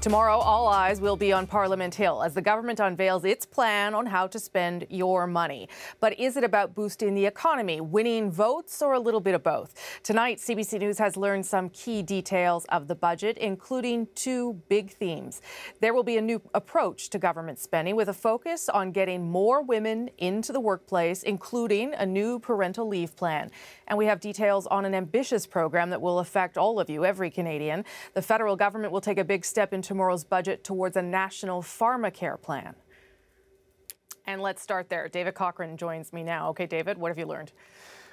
Tomorrow, all eyes will be on Parliament Hill as the government unveils its plan on how to spend your money. But is it about boosting the economy, winning votes, or a little bit of both? Tonight, CBC News has learned some key details of the budget, including two big themes. There will be a new approach to government spending with a focus on getting more women into the workplace, including a new parental leave plan. And we have details on an ambitious program that will affect all of you, every Canadian. The federal government will take a big step in tomorrow's budget towards a national pharmacare plan. And let's start there. David Cochrane joins me now. Okay, David, what have you learned?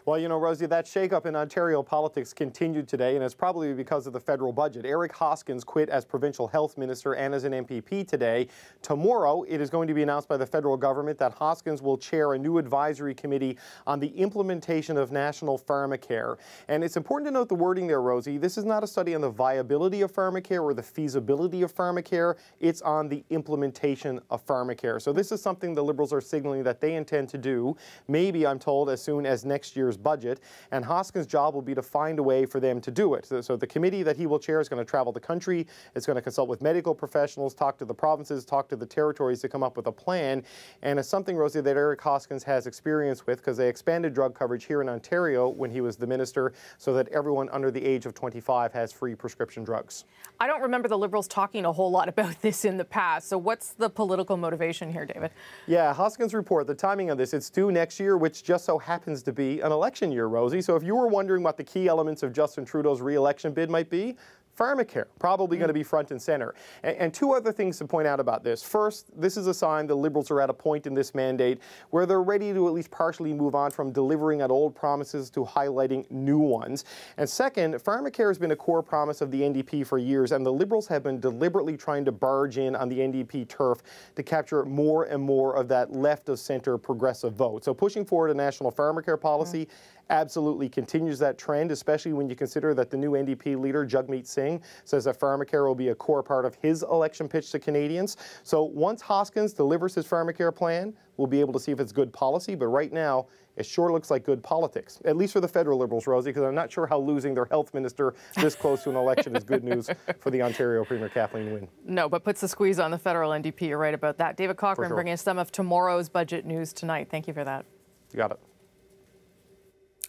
Well, you know, Rosie, that shakeup in Ontario politics continued today, and it's probably because of the federal budget. Eric Hoskins quit as provincial health minister and as an MPP today. Tomorrow, it is going to be announced by the federal government that Hoskins will chair a new advisory committee on the implementation of national pharmacare. And it's important to note the wording there, Rosie. This is not a study on the viability of pharmacare or the feasibility of pharmacare. It's on the implementation of pharmacare. So this is something the Liberals are signaling that they intend to do, maybe, I'm told, as soon as next year's budget, and Hoskins' job will be to find a way for them to do it. So the committee that he will chair is going to travel the country. It's going to consult with medical professionals, talk to the provinces, talk to the territories to come up with a plan. And it's something, Rosie, that Eric Hoskins has experience with because they expanded drug coverage here in Ontario when he was the minister so that everyone under the age of 25 has free prescription drugs. I don't remember the Liberals talking a whole lot about this in the past. So what's the political motivation here, David? Yeah, Hoskins' report, the timing of this, it's due next year, which just so happens to be an election year, Rosie. So if you were wondering what the key elements of Justin Trudeau's re-election bid might be, pharmacare, probably going to be front and center. And two other things to point out about this. First, this is a sign the Liberals are at a point in this mandate where they're ready to at least partially move on from delivering on old promises to highlighting new ones. And second, pharmacare has been a core promise of the NDP for years, and the Liberals have been deliberately trying to barge in on the NDP turf to capture more and more of that left-of-center progressive vote. So pushing forward a national pharmacare policy absolutely continues that trend, especially when you consider that the new NDP leader, Jagmeet Singh, says that pharmacare will be a core part of his election pitch to Canadians. So once Hoskins delivers his pharmacare plan, we'll be able to see if it's good policy. But right now, it sure looks like good politics, at least for the federal Liberals, Rosie, because I'm not sure how losing their health minister this close to an election is good news for the Ontario Premier Kathleen Wynne. No, but puts the squeeze on the federal NDP. You're right about that. David Cochrane bringing us some of tomorrow's budget news tonight. Thank you for that. You got it.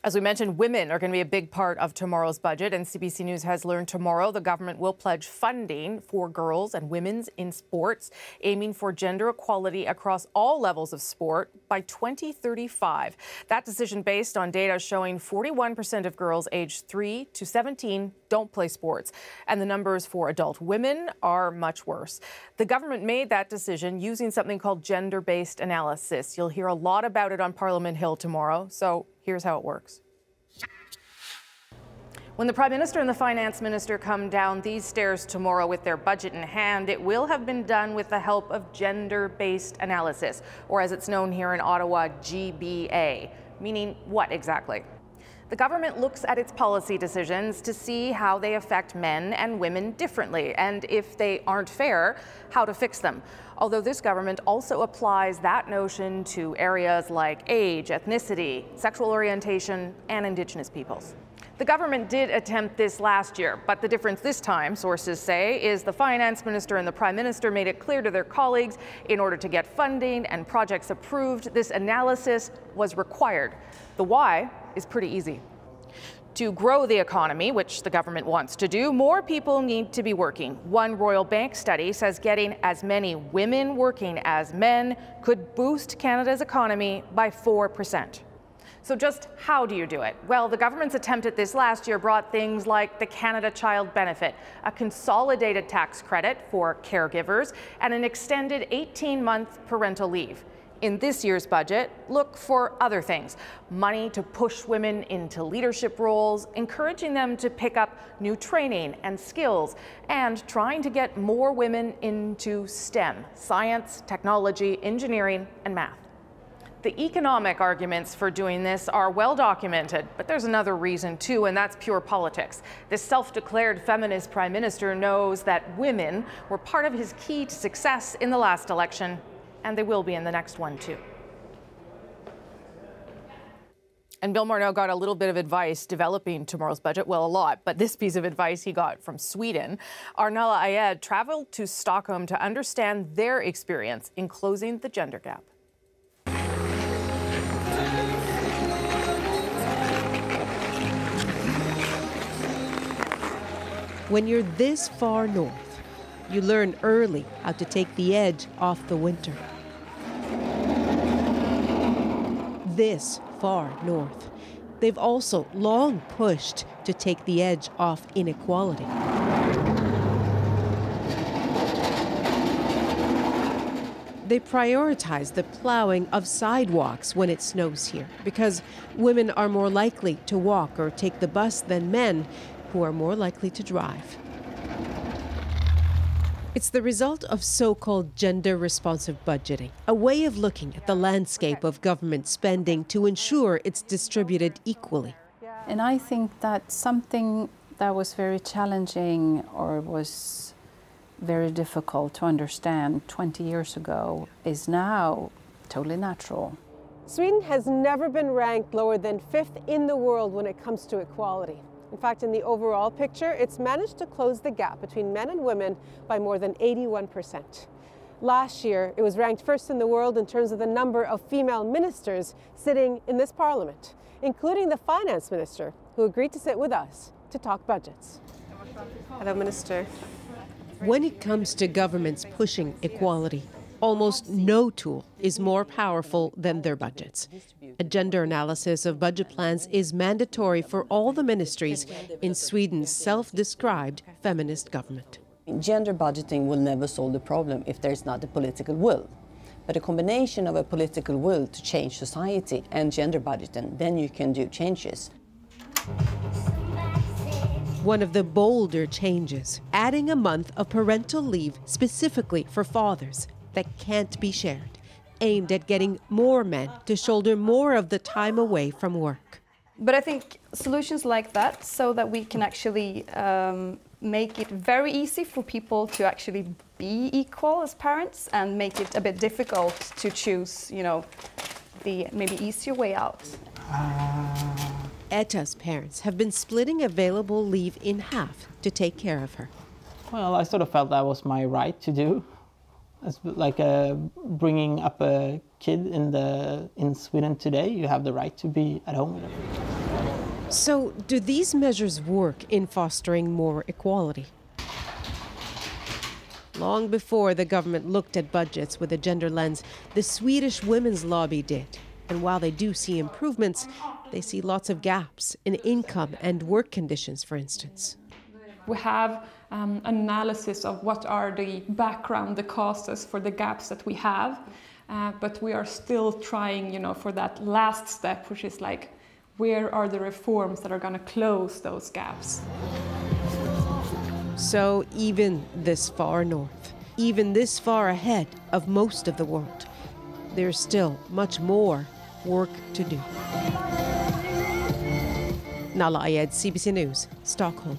As we mentioned, women are going to be a big part of tomorrow's budget, and CBC News has learned tomorrow the government will pledge funding for girls and women's in sports, aiming for gender equality across all levels of sport by 2035. That decision based on data showing 41% of girls aged 3 to 17 don't play sports, and the numbers for adult women are much worse. The government made that decision using something called gender-based analysis. You'll hear a lot about it on Parliament Hill tomorrow, so here's how it works. When the Prime Minister and the Finance Minister come down these stairs tomorrow with their budget in hand, it will have been done with the help of gender-based analysis, or as it's known here in Ottawa, GBA. Meaning what exactly? The government looks at its policy decisions to see how they affect men and women differently, and if they aren't fair, how to fix them. Although this government also applies that notion to areas like age, ethnicity, sexual orientation, and Indigenous peoples. The government did attempt this last year, but the difference this time, sources say, is the Finance Minister and the Prime Minister made it clear to their colleagues in order to get funding and projects approved, this analysis was required. The why is pretty easy. To grow the economy, which the government wants to do, more people need to be working. One Royal Bank study says getting as many women working as men could boost Canada's economy by 4%. So just how do you do it? Well, the government's attempt at this last year brought things like the Canada Child Benefit, a consolidated tax credit for caregivers, and an extended 18-month parental leave. In this year's budget, look for other things. Money to push women into leadership roles, encouraging them to pick up new training and skills, and trying to get more women into STEM, science, technology, engineering, and math. The economic arguments for doing this are well documented, but there's another reason too, and that's pure politics. This self-declared feminist prime minister knows that women were part of his key to success in the last election, and they will be in the next one too. And Bill Morneau got a little bit of advice developing tomorrow's budget, well, a lot, but this piece of advice he got from Sweden. Arnella Ayed traveled to Stockholm to understand their experience in closing the gender gap. When you're this far north, you learn early how to take the edge off the winter. This far north, they've also long pushed to take the edge off inequality. They prioritize the plowing of sidewalks when it snows here because women are more likely to walk or take the bus than men, who are more likely to drive. It's the result of so-called gender-responsive budgeting, a way of looking at the landscape of government spending to ensure it's distributed equally. And I think that something that was very challenging or was very difficult to understand 20 years ago is now totally natural. Sweden has never been ranked lower than 5th in the world when it comes to equality. In fact, in the overall picture, it's managed to close the gap between men and women by more than 81%. Last year, it was ranked first in the world in terms of the number of female ministers sitting in this parliament, including the finance minister, who agreed to sit with us to talk budgets. Hello, Minister. When it comes to governments pushing equality, almost no tool is more powerful than their budgets. A gender analysis of budget plans is mandatory for all the ministries in Sweden's self-described feminist government. Gender budgeting will never solve the problem if there is not a political will. But a combination of a political will to change society and gender budgeting, then you can do changes. One of the bolder changes, adding a month of parental leave specifically for fathers that can't be shared, aimed at getting more men to shoulder more of the time away from work. But I think solutions like that, so that we can actually make it very easy for people to actually be equal as parents and make it a bit difficult to choose, the maybe easier way out. Etta's parents have been splitting available leave in half to take care of her. Well, I sort of felt that was my right to do. It's like bringing up a kid in Sweden today. You have the right to be at home with them. So, do these measures work in fostering more equality? Long before the government looked at budgets with a gender lens, the Swedish women's lobby did. And while they do see improvements, they see lots of gaps in income and work conditions, for instance. We have analysis of what are the background, the causes for the gaps that we have, but we are still trying, for that last step, which is like, where are the reforms that are going to close those gaps? So even this far north, even this far ahead of most of the world, there's still much more work to do. Nalla Ayed, CBC News, Stockholm.